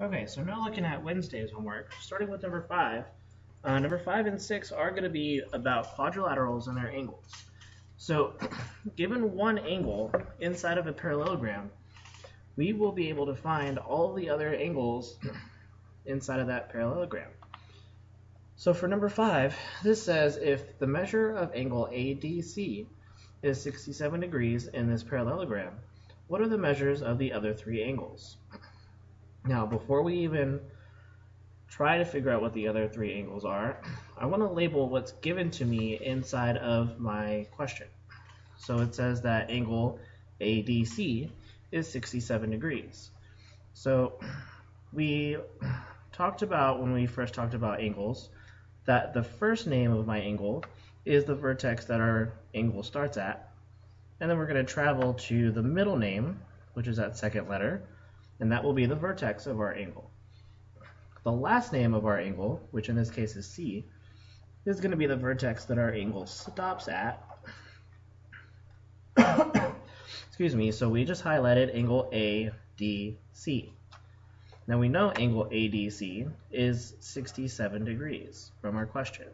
Okay, so now looking at Wednesday's homework, starting with number 5. Number 5 and 6 are going to be about quadrilaterals and their angles. So, given one angle inside of a parallelogram, we will be able to find all the other angles inside of that parallelogram. So for number 5, this says if the measure of angle ADC is 67 degrees in this parallelogram, what are the measures of the other three angles? Now, before we even try to figure out what the other three angles are, I want to label what's given to me inside of my question. So it says that angle ADC is 67 degrees. So we talked about, when we first talked about angles, that the first name of my angle is the vertex that our angle starts at, and then we're going to travel to the middle name, which is that second letter, and that will be the vertex of our angle. The last name of our angle, which in this case is C, is going to be the vertex that our angle stops at. Excuse me, so we just highlighted angle ADC. Now we know angle ADC is 67 degrees from our question.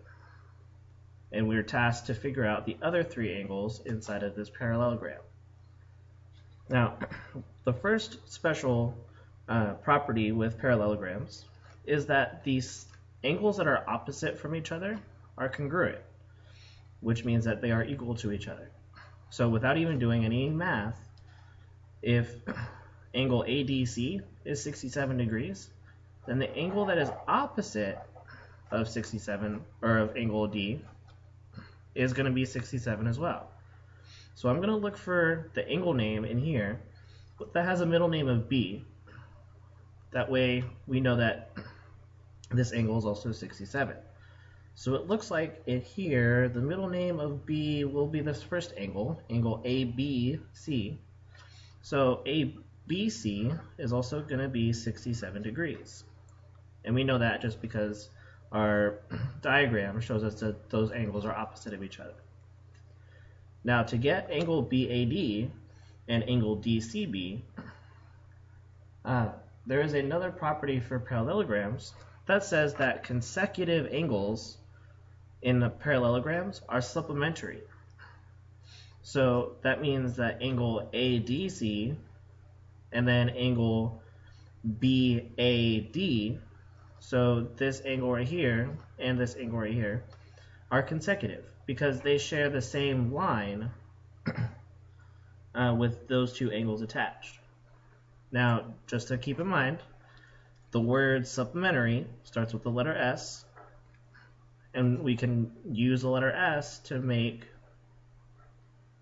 And we're tasked to figure out the other three angles inside of this parallelogram. Now, the first special property with parallelograms is that these angles that are opposite from each other are congruent, which means that they are equal to each other. So without even doing any math, if angle ADC is 67 degrees, then the angle that is opposite of 67, or of angle D, is going to be 67 as well. So I'm going to look for the angle name in here that has a middle name of B. That way we know that this angle is also 67. So it looks like in here the middle name of B will be this first angle, angle ABC. So ABC is also going to be 67 degrees. And we know that just because our diagram shows us that those angles are opposite of each other. Now to get angle BAD and angle DCB, there is another property for parallelograms that says that consecutive angles in the parallelograms are supplementary. So that means that angle ADC and then angle BAD, so this angle right here and this angle right here, are consecutive because they share the same line with those two angles attached. Now, just to keep in mind, the word supplementary starts with the letter S, and we can use the letter S to make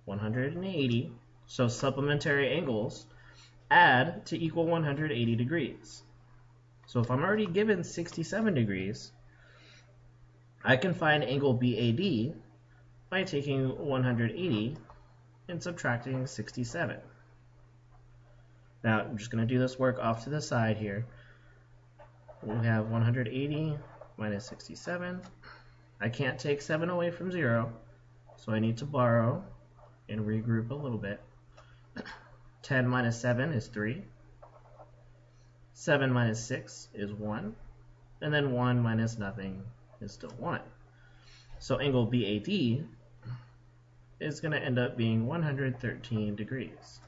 180. So supplementary angles add to equal 180 degrees. So if I'm already given 67 degrees, I can find angle BAD by taking 180 and subtracting 67. Now I'm just going to do this work off to the side here. We have 180 minus 67. I can't take 7 away from 0, so I need to borrow and regroup a little bit. 10 minus 7 is 3. 7 minus 6 is 1. And then 1 minus nothing is still 1. So angle BAD is going to end up being 113 degrees.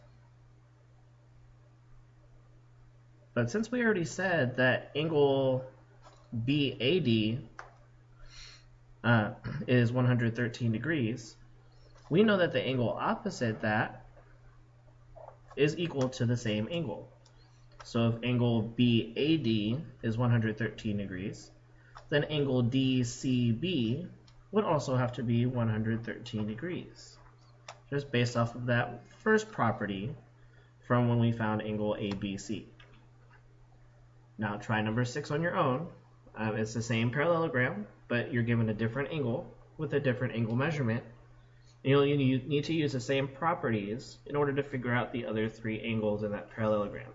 But since we already said that angle BAD is 113 degrees, we know that the angle opposite that is equal to the same angle. So if angle BAD is 113 degrees, then angle DCB would also have to be 113 degrees, just based off of that first property from when we found angle ABC. Now try number 6 on your own. It's the same parallelogram, but you're given a different angle with a different angle measurement. And you need to use the same properties in order to figure out the other three angles in that parallelogram.